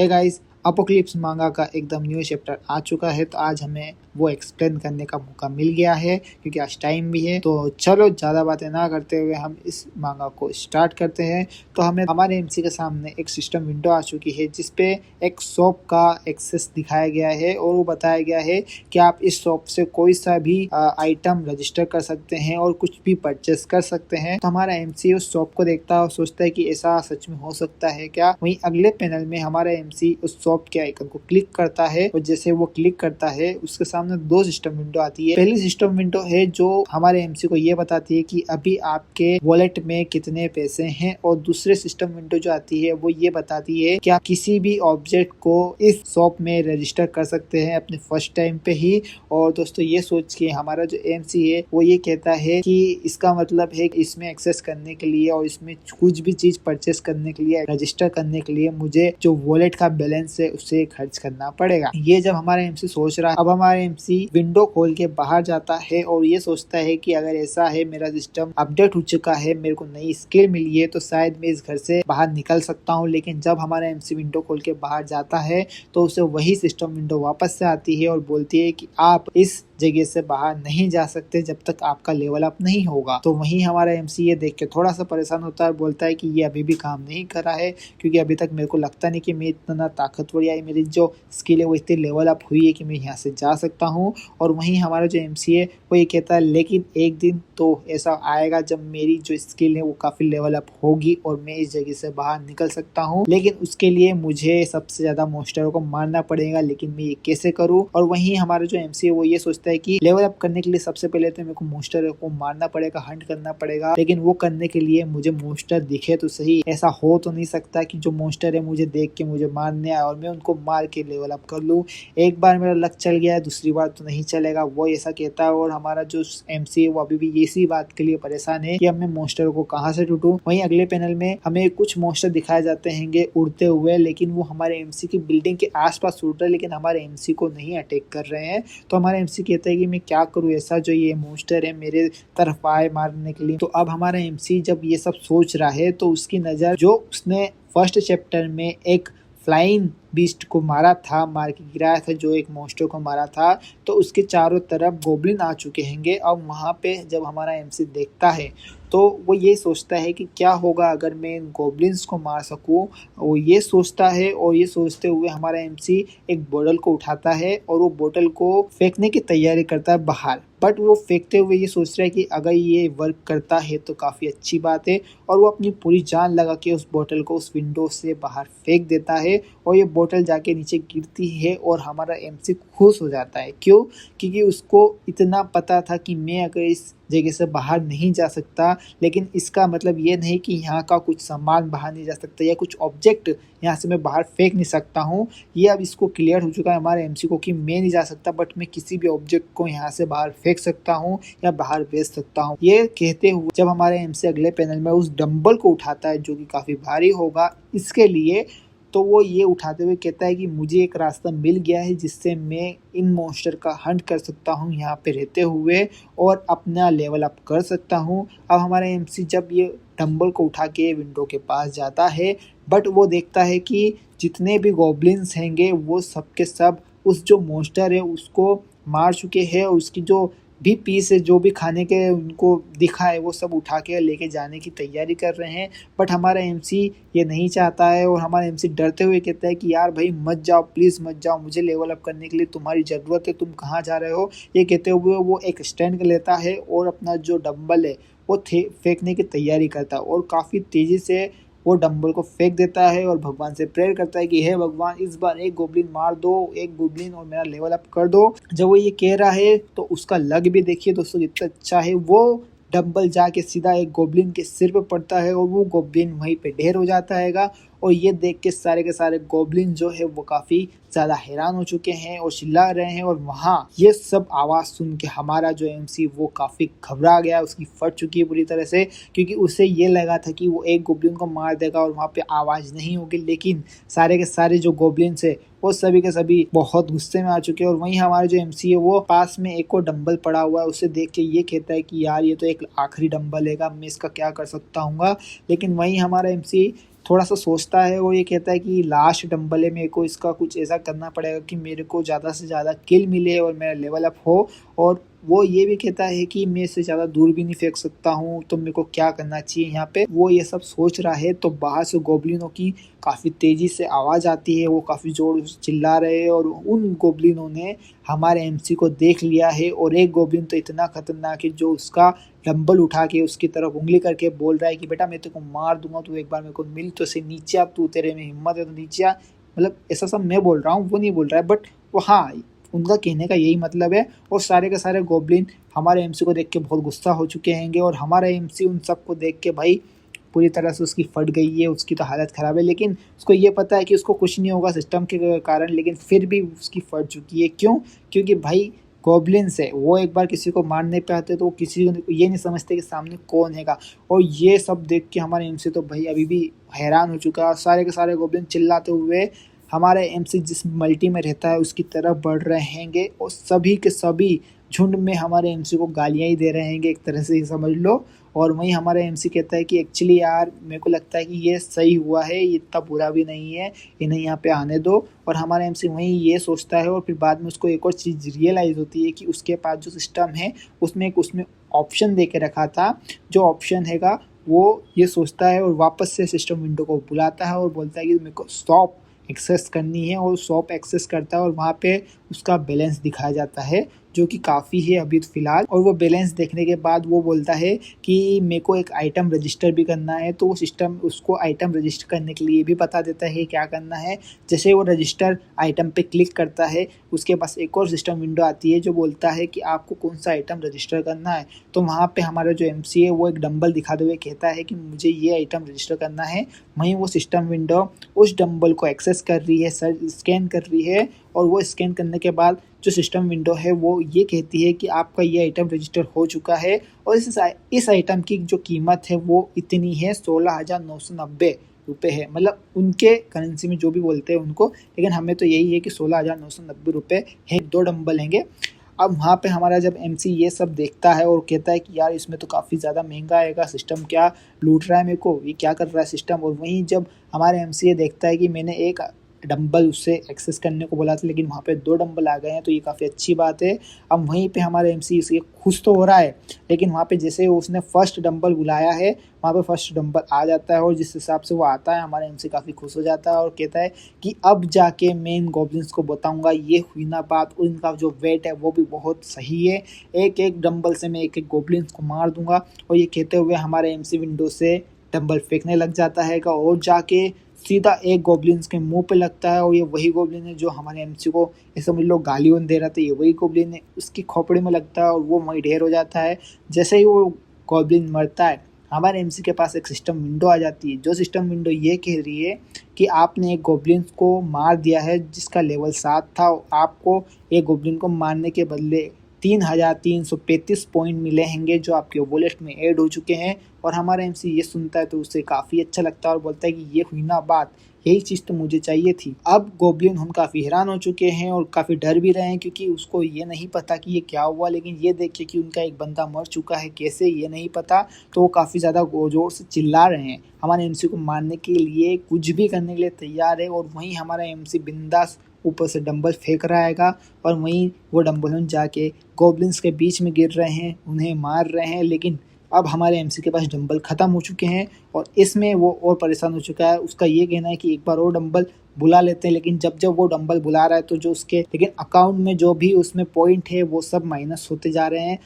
Hey guys, apocalypse मांगा का एकदम न्यू चैप्टर आ चुका है, तो आज हमें वो एक्सप्लेन करने का मौका मिल गया है क्योंकि आज टाइम भी है। तो चलो ज़्यादा बातें ना करते हुए हम इस मांगा को स्टार्ट करते हैं। तो हमें हमारे एमसी के सामने एक सिस्टम विंडो आ चुकी है जिसपे एक शॉप का एक्सेस दिखाया गया है और वो बताया गया है कि आप इस शॉप से कोई सा भी आइटम रजिस्टर कर सकते हैं और कुछ भी परचेस कर सकते हैं। तो हमारा एमसी उस शॉप को देखता है और सोचता है कि ऐसा सच में हो सकता है क्या। वहीं अगले पैनल में हमारा एमसी उस शॉप के आइकन को क्लिक करता है और जैसे वो क्लिक करता है उसके सामने दो सिस्टम विंडो आती है। पहली सिस्टम विंडो है जो हमारे एमसी को ये बताती है कि अभी आपके वॉलेट में कितने पैसे हैं, और दूसरे सिस्टम विंडो जो आती है वो ये बताती है कि आप किसी भी ऑब्जेक्ट को इस शॉप में रजिस्टर कर सकते हैं अपने फर्स्ट टाइम पे ही। और दोस्तों ये सोच के हमारा जो एमसी है वो ये कहता है कि इसका मतलब है कि इसमें एक्सेस करने के लिए और इसमें कुछ भी चीज परचेस करने के लिए, रजिस्टर करने के लिए मुझे जो वॉलेट का बैलेंस है उसे खर्च करना पड़ेगा। ये जब हमारा एमसी सोच रहा है, अब हमारा एमसी विंडो खोल के बाहर जाता है और ये सोचता है कि अगर ऐसा है, मेरा सिस्टम अपडेट हो चुका है, मेरे को नई स्किल मिली है, तो शायद मैं इस घर से बाहर निकल सकता हूँ। लेकिन जब हमारा एमसी विंडो खोल के बाहर जाता है तो उसे वही सिस्टम विंडो वापस से आती है और बोलती है कि आप इस जगह से बाहर नहीं जा सकते जब तक आपका लेवल अप नहीं होगा। तो वहीं हमारा एमसी ये देख के थोड़ा सा परेशान होता है और बोलता है कि ये अभी भी काम नहीं कर रहा है, क्योंकि अभी तक मेरे को लगता नहीं कि मैं इतना ताकतवर या मेरी जो स्किल है वो इतनी लेवल अप हुई है कि मैं यहाँ से जा सकता हूँ। और वहीं हमारा जो एमसी है वो ये कहता है लेकिन एक दिन तो ऐसा आएगा जब मेरी जो स्किल है वो काफी लेवल अप होगी और मैं इस जगह से बाहर निकल सकता हूँ, लेकिन उसके लिए मुझे सबसे ज्यादा मॉन्स्टरों को मारना पड़ेगा। लेकिन मैं ये कैसे करूँ? और वहीं हमारा जो एमसी है वो ये सोचता है कि लेवल अप करने के लिए सबसे पहले तो मेरे को मॉन्स्टर को मारना पड़ेगा, हंट करना पड़ेगा। लेकिन वो करने के लिए मुझे मॉन्स्टर दिखे तो सही। ऐसा हो तो नहीं सकता कि जो मॉन्स्टर है मुझे देख के मुझे मारने आए और मैं उनको मार के लेवल अप कर लूँ। एक बार मेरा लक चल गया है, दूसरी बार तो नहीं चलेगा, वो ऐसा कहता है। और हमारा जो एमसी है वो अभी भी इसी बात के लिए परेशान है कि अब मैं मॉन्स्टर को कहाँ से ढूंढूं। वहीं अगले पैनल में हमें कुछ मॉन्स्टर दिखाए जाते हैं उड़ते हुए, लेकिन वो हमारे एमसी की बिल्डिंग के आसपास उड़ रहे हैं, लेकिन हमारे एमसी को नहीं अटैक कर रहे हैं। तो हमारा एमसी कहता है कि मैं क्या करूँ ऐसा जो ये मॉन्स्टर है मेरे तरफ आए मारने के लिए। तो अब हमारा एमसी जब ये सब सोच रहा है तो उसकी नजर जो उसने फर्स्ट चैप्टर में एक फ्लाइंग बीस्ट को मारा था, मार के गिराया था, जो एक मॉन्स्टर को मारा था, तो उसके चारों तरफ गोब्लिन आ चुके हैं। अब वहाँ पे जब हमारा एमसी देखता है तो वो ये सोचता है कि क्या होगा अगर मैं इन गोब्लिन्स को मार सकूं। वो ये सोचता है और ये सोचते हुए हमारा एमसी एक बोतल को उठाता है और वो बोतल को फेंकने की तैयारी करता है बाहर। बट वो फेंकते हुए ये सोच रहा है कि अगर ये वर्क करता है तो काफ़ी अच्छी बात है, और वो अपनी पूरी जान लगा के उस बोतल को उस विंडो से बाहर फेंक देता है और ये बोतल जाके नीचे गिरती है और हमारा एमसी खुश हो जाता है। क्यों? क्योंकि उसको इतना पता था कि मैं अगर इस जगह से बाहर नहीं जा सकता, लेकिन इसका मतलब ये नहीं कि यहाँ का कुछ सामान बाहर नहीं जा सकता या कुछ ऑब्जेक्ट यहाँ से मैं बाहर फेंक नहीं सकता हूँ। ये अब इसको क्लियर हो चुका है हमारे एमसी को कि मैं नहीं जा सकता, बट मैं किसी भी ऑब्जेक्ट को यहाँ से बाहर फेंक सकता हूँ या बाहर भेज सकता हूँ। ये कहते हुए जब हमारे एमसी अगले पैनल में उस डंबल को उठाता है जो कि काफी भारी होगा इसके लिए, तो वो ये उठाते हुए कहता है कि मुझे एक रास्ता मिल गया है जिससे मैं इन मॉन्स्टर का हंट कर सकता हूँ यहाँ पे रहते हुए और अपना लेवल अप कर सकता हूँ। अब हमारा एमसी जब ये डंबल को उठा के विंडो के पास जाता है, बट वो देखता है कि जितने भी गॉब्लिन्स हैंगे वो सब के सब उस जो मॉन्स्टर है उसको मार चुके हैं, और उसकी जो भी पीस है, जो भी खाने के उनको दिखा है, वो सब उठा के लेके जाने की तैयारी कर रहे हैं। बट हमारा एमसी ये नहीं चाहता है और हमारा एमसी डरते हुए कहता है कि यार भाई मत जाओ, प्लीज़ मत जाओ, मुझे लेवल अप करने के लिए तुम्हारी ज़रूरत है, तुम कहाँ जा रहे हो। ये कहते हुए वो एक स्टैंड लेता है और अपना जो डंबल है वो फेंकने की तैयारी करता है और काफ़ी तेज़ी से वो डंबल को फेंक देता है और भगवान से प्रेयर करता है कि हे भगवान, इस बार एक गोब्लिन मार दो, एक गोब्लिन, और मेरा लेवल अप कर दो। जब वो ये कह रहा है तो उसका लग भी देखिए दोस्तों कितना अच्छा है। वो डंबल जाके सीधा एक गोब्लिन के सिर पे पड़ता है और वो गोब्लिन वहीं पे ढेर हो जाता है। और ये देख के सारे गोब्लिन जो है वो काफी ज्यादा हैरान हो चुके हैं और चिल्ला रहे हैं। और वहाँ ये सब आवाज सुन के हमारा जो एमसी वो काफी घबरा गया, उसकी फट चुकी है पूरी तरह से, क्योंकि उसे ये लगा था कि वो एक गोब्लिन को मार देगा और वहाँ पे आवाज नहीं होगी। लेकिन सारे के सारे जो गोब्लिन है वो सभी के सभी बहुत गुस्से में आ चुके हैं। और वहीं हमारे जो एमसी है वो पास में एक और डंबल पड़ा हुआ है, उसे देख के ये कहता है कि यार ये तो एक आखिरी डंबल है, मैं इसका क्या कर सकता हूँ। लेकिन वहीं हमारा एमसी थोड़ा सा सोचता है और ये कहता है कि लास्ट डंबल है, मेरे को इसका कुछ ऐसा करना पड़ेगा कि मेरे को ज़्यादा से ज़्यादा किल मिले और मेरा लेवल अप हो। और वो ये भी कहता है कि मैं इससे ज़्यादा दूर भी नहीं फेंक सकता हूँ, तो मेरे को क्या करना चाहिए यहाँ पे। वो ये सब सोच रहा है तो बाहर से गोबलिनों की काफ़ी तेज़ी से आवाज़ आती है, वो काफ़ी जोर से चिल्ला रहे हैं और उन गोबलिनों ने हमारे एमसी को देख लिया है। और एक गोबलिन तो इतना खतरनाक है जो उसका डंबल उठा के उसकी तरफ उंगली करके बोल रहा है कि बेटा मैं तेरे को मार दूंगा, तू एक बार मेरे को मिल तो से नीचे आ, तू तेरे में हिम्मत है तो नीचे आ। मतलब ऐसा सब मैं बोल रहा हूँ, वो नहीं बोल रहा है, बट वो हाँ उनका कहने का यही मतलब है। और सारे के सारे गोबलिन हमारे एमसी को देख के बहुत गुस्सा हो चुके हैंगे और हमारा एमसी उन सबको देख के भाई पूरी तरह से उसकी फट गई है, उसकी तो हालत ख़राब है। लेकिन उसको ये पता है कि उसको कुछ नहीं होगा सिस्टम के कारण, लेकिन फिर भी उसकी फट चुकी है। क्यों? क्योंकि भाई गॉब्लिन्स है, वो एक बार किसी को मार नहीं पाते तो किसी को ये नहीं समझते कि सामने कौन हैगा। और ये सब देख के हमारे एमसी तो भाई अभी भी हैरान हो चुका है। सारे के सारे गॉब्लिन चिल्लाते हुए हमारे एमसी जिस मल्टी में रहता है उसकी तरफ बढ़ रहे हैंगे और सभी के सभी झुंड में हमारे एमसी को गालियाँ ही दे रहे हैंगे, एक तरह से ही समझ लो। और वहीं हमारा एमसी कहता है कि एक्चुअली यार मेरे को लगता है कि ये सही हुआ है, ये इतना बुरा भी नहीं है, इन्हें यहाँ पे आने दो। और हमारा एमसी वहीं ये सोचता है और फिर बाद में उसको एक और चीज़ रियलाइज़ होती है कि उसके पास जो सिस्टम है उसमें ऑप्शन दे के रखा था। जो ऑप्शन हैगा वो ये सोचता है और वापस से सिस्टम विंडो को बुलाता है और बोलता है कि मेरे को शॉप एक्सेस करनी है। और शॉप एक्सेस करता है और वहाँ पे उसका बैलेंस दिखाया जाता है जो कि काफ़ी है अभी फ़िलहाल। और वो बैलेंस देखने के बाद वो बोलता है कि मेरे को एक आइटम रजिस्टर भी करना है, तो वो सिस्टम उसको आइटम रजिस्टर करने के लिए भी बता देता है क्या करना है। जैसे वो रजिस्टर आइटम पे क्लिक करता है उसके पास एक और सिस्टम विंडो आती है जो बोलता है कि आपको कौन सा आइटम रजिस्टर करना है। तो वहाँ पे हमारा जो एमसी है वो एक डंबल दिखाते हुए कहता है कि मुझे ये आइटम रजिस्टर करना है। वहीं वो सिस्टम विंडो उस डंबल को एक्सेस कर रही है, स्कैन कर रही है। और वो स्कैन करने के बाद जो सिस्टम विंडो है वो ये कहती है कि आपका ये आइटम रजिस्टर हो चुका है और इस आइटम की जो कीमत है वो इतनी है 16,990 रुपये है। मतलब उनके करेंसी में जो भी बोलते हैं उनको, लेकिन हमें तो यही है कि 16,990 रुपये है। 2 डंबल हैंगे। अब वहाँ पे हमारा जब एमसी ये सब देखता है और कहता है कि यार इसमें तो काफ़ी ज़्यादा महंगा आएगा, सिस्टम क्या लूट रहा है मेरे को, ये क्या कर रहा है सिस्टम। और वहीं जब हमारे एमसी ये देखता है कि मैंने एक डंबल उससे एक्सेस करने को बोला था लेकिन वहाँ पे 2 डंबल आ गए हैं, तो ये काफ़ी अच्छी बात है। अब वहीं पे हमारे एमसी इससे खुश तो हो रहा है, लेकिन वहाँ पे जैसे उसने फर्स्ट डंबल बुलाया है वहाँ पे फर्स्ट डंबल आ जाता है और जिस हिसाब से वो आता है हमारा एमसी काफ़ी खुश हो जाता है और कहता है कि अब जाके मैं इन गॉब्लिन्स को बताऊँगा ये हुई ना बात। और इनका जो वेट है वो भी बहुत सही है, एक एक डंबल से मैं एक एक गॉब्लिन्स को मार दूंगा। और ये कहते हुए हमारे एमसी विंडो से डंबल फेंकने लग जाता है और जाके सीधा एक गॉब्लिन्स के मुंह पे लगता है। और ये वही गॉब्लिन है जो हमारे एमसी को ऐसे समझ लो गालियों दे रहा था, ये वही गॉब्लिन है। उसकी खोपड़ी में लगता है और वो वहीं ढेर हो जाता है। जैसे ही वो गॉब्लिन मरता है हमारे एमसी के पास एक सिस्टम विंडो आ जाती है, जो सिस्टम विंडो ये कह रही है कि आपने एक गॉब्लिन को मार दिया है जिसका लेवल 7 था। आपको एक गॉब्लिन को मारने के बदले 3,335 पॉइंट मिले हैंगे जो आपके वॉलेट में ऐड हो चुके हैं। और हमारा एमसी ये सुनता है तो उसे काफ़ी अच्छा लगता है और बोलता है कि ये हुई ना बात, यही चीज़ तो मुझे चाहिए थी। अब गोब्लिन हम काफ़ी हैरान हो चुके हैं और काफ़ी डर भी रहे हैं क्योंकि उसको ये नहीं पता कि ये क्या हुआ, लेकिन ये देखे कि उनका एक बंदा मर चुका है कैसे ये नहीं पता, तो वो काफ़ी ज़्यादा जोर से चिल्ला रहे हैं। हमारे एमसी को मारने के लिए कुछ भी करने के लिए तैयार है। और वहीं हमारा एमसी बिंदास ऊपर से डंबल फेंक रहा हैगा और वहीं वो डंबल जाके गॉब्लिन्स के बीच में गिर रहे हैं, उन्हें मार रहे हैं। लेकिन अब हमारे एमसी के पास डंबल ख़त्म हो चुके हैं और इसमें वो और परेशान हो चुका है। उसका ये कहना है कि एक बार और डंबल बुला लेते हैं, लेकिन जब जब वो डंबल बुला रहा है तो जो उसके लेकिन अकाउंट में जो भी उसमें पॉइंट है वो सब माइनस होते जा रहे हैं।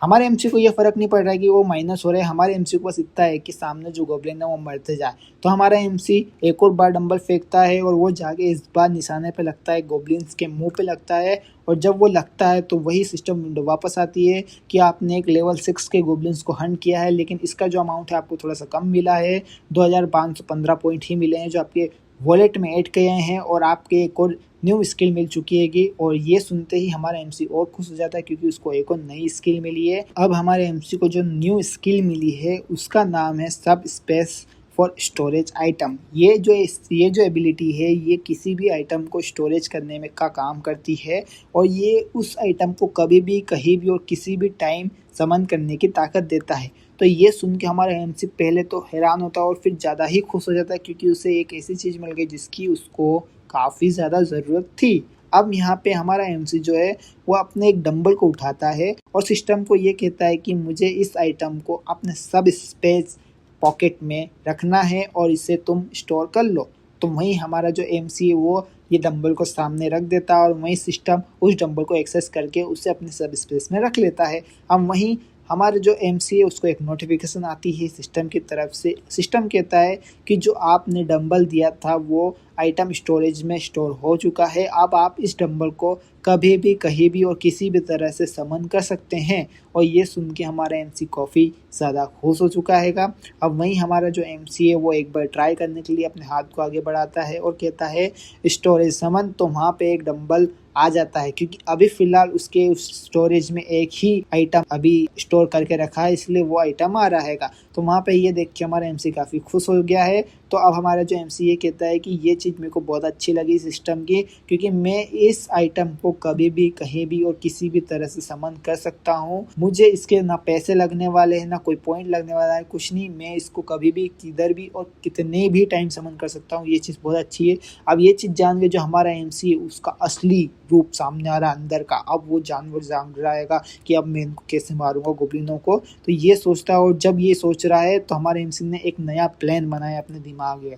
हमारे एमसी को ये फ़र्क नहीं पड़ रहा है कि वो माइनस हो रहे हैं, हमारे एमसी को बस इतना है कि सामने जो गॉब्लिन है वो मरते जाए। तो हमारा एमसी एक और बार डंबल फेंकता है और वो जाके इस बार निशाने पे लगता है, गॉब्लिन्स के मुंह पे लगता है। और जब वो लगता है तो वही सिस्टम विंडो वापस आती है कि आपने एक लेवल 6 के गॉब्लिन्स को हंट किया है, लेकिन इसका जो अमाउंट है आपको थोड़ा सा कम मिला है, 2,515 पॉइंट ही मिले हैं जो आपके वॉलेट में ऐड किए हैं और आपके एक और न्यू स्किल मिल चुकी हैगी। और ये सुनते ही हमारा एमसी और खुश हो जाता है क्योंकि उसको एक और नई स्किल मिली है। अब हमारे एमसी को जो न्यू स्किल मिली है उसका नाम है सब स्पेस फॉर स्टोरेज आइटम। ये जो एबिलिटी है ये किसी भी आइटम को स्टोरेज करने में का काम करती है और ये उस आइटम को कभी भी कहीं भी और किसी भी टाइम समन करने की ताकत देता है। तो ये सुन के हमारा एमसी पहले तो हैरान होता है और फिर ज़्यादा ही खुश हो जाता है, क्योंकि उसे एक ऐसी चीज़ मिल गई जिसकी उसको काफ़ी ज़्यादा ज़रूरत थी। अब यहाँ पे हमारा एमसी जो है वो अपने एक डंबल को उठाता है और सिस्टम को ये कहता है कि मुझे इस आइटम को अपने सब स्पेस पॉकेट में रखना है और इसे तुम स्टोर कर लो। तो वहीं हमारा जो एमसी है वो ये डंबल को सामने रख देता है और वहीं सिस्टम उस डंबल को एक्सेस करके उसे अपने सब स्पेस में रख लेता है। अब वहीं हमारे जो एमसी है उसको एक नोटिफिकेशन आती है सिस्टम की तरफ से। सिस्टम कहता है कि जो आपने डंबल दिया था वो आइटम स्टोरेज में स्टोर हो चुका है, अब आप इस डंबल को कभी भी कहीं भी और किसी भी तरह से समन कर सकते हैं। और ये सुन के हमारा एमसी काफ़ी ज़्यादा खुश हो चुका है। अब वहीं हमारा जो एमसी है वो एक बार ट्राई करने के लिए अपने हाथ को आगे बढ़ाता है और कहता है स्टोरेज समन, तो वहाँ पे एक डंबल आ जाता है, क्योंकि अभी फ़िलहाल उसके उस स्टोरेज में एक ही आइटम अभी स्टोर करके रखा है, इसलिए वो आइटम आ रहेगा। तो वहाँ पे ये देख के हमारा एमसी काफ़ी खुश हो गया है। तो अब हमारा जो एमसी ये कहता है कि ये चीज़ मेरे को बहुत अच्छी लगी सिस्टम की, क्योंकि मैं इस आइटम को कभी भी कहीं भी और किसी भी तरह से समन कर सकता हूँ। मुझे इसके ना पैसे लगने वाले हैं, ना कोई पॉइंट लगने वाला है, कुछ नहीं। मैं इसको कभी भी किधर भी और कितने भी टाइम समन कर सकता हूँ। ये चीज़ बहुत अच्छी है। अब ये चीज़ जान के जो हमारा एमसी है उसका असली रूप सामने आ रहा है अंदर का। अब वो जानवर जान रहेगा कि अब मैं इनको कैसे मारूंगा गोब्लिनों को, तो ये सोचता है। और जब ये सोच रहा है तो हमारे एमसी ने एक नया प्लान बनाया अपने दिमाग में।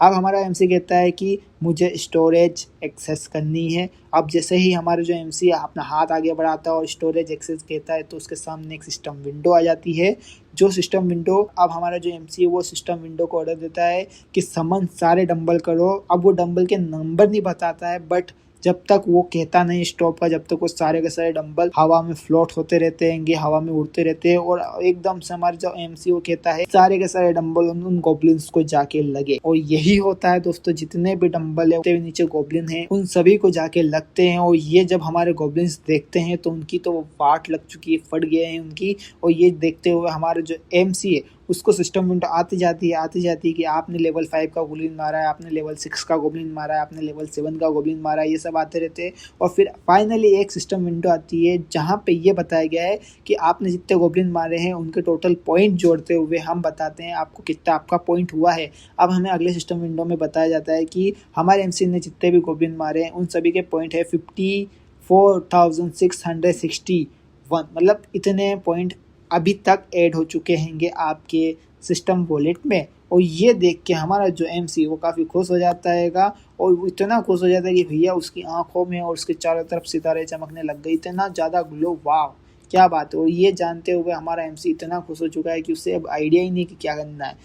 अब हमारा एमसी कहता है कि मुझे स्टोरेज एक्सेस करनी है। अब जैसे ही हमारा जो एमसी अपना हाथ आगे बढ़ाता है और स्टोरेज एक्सेस कहता है तो उसके सामने एक सिस्टम विंडो आ जाती है। जो सिस्टम विंडो, अब हमारा जो एमसी है वो सिस्टम विंडो को ऑर्डर देता है कि समन सारे डंबल करो। अब वो डंबल के नंबर नहीं बताता है, बट जब तक वो कहता नहीं स्टॉप का, जब तक वो सारे के सारे डंबल हवा में फ्लोट होते रहते हैं, हवा में उड़ते रहते हैं। और एकदम से हमारे जो एमसी वो कहता है सारे के सारे डंबल उन गोब्लिन्स को जाके लगे। और यही होता है दोस्तों, जितने भी डंबल है नीचे गोब्लिन है उन सभी को जाके लगते हैं। और ये जब हमारे गोब्लिन्स देखते हैं तो उनकी तो वाट लग चुकी है, फट गए हैं उनकी। और ये देखते हुए हमारे जो एमसी है उसको सिस्टम विंडो आती जाती है कि आपने लेवल 5 का गोब्लिन मारा है, आपने लेवल 6 का गोब्लिन मारा है, आपने लेवल 7 का गोब्लिन मारा है। ये सब आते रहते हैं और फिर फाइनली एक सिस्टम विंडो आती है जहाँ पे ये बताया गया है कि आपने जितने गोब्लिन मारे हैं उनके टोटल पॉइंट जोड़ते हुए हम बताते हैं आपको कितना आपका पॉइंट हुआ है। अब हमें अगले सिस्टम विंडो में बताया जाता है कि हमारे एमसी ने जितने भी गोब्लिन मारे हैं उन सभी के पॉइंट है 54,661, मतलब इतने पॉइंट अभी तक ऐड हो चुके हैंगे आपके सिस्टम वॉलेट में। और ये देख के हमारा जो एमसी वो काफ़ी खुश हो जाता है और वो इतना खुश हो जाता है कि भैया उसकी आंखों में और उसके चारों तरफ सितारे चमकने लग गए, इतना ज़्यादा ग्लो, वाह क्या बात है। और ये जानते हुए हमारा एमसी इतना खुश हो चुका है कि उसे अब आइडिया ही नहीं कि क्या करना है।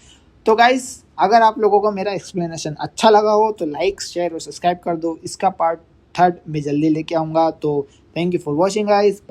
तो गाइस, अगर आप लोगों को मेरा एक्सप्लेनेशन अच्छा लगा हो तो लाइक, शेयर और सब्सक्राइब कर दो। इसका पार्ट 3 मैं जल्दी लेके आऊँगा। तो thank you for watching guys.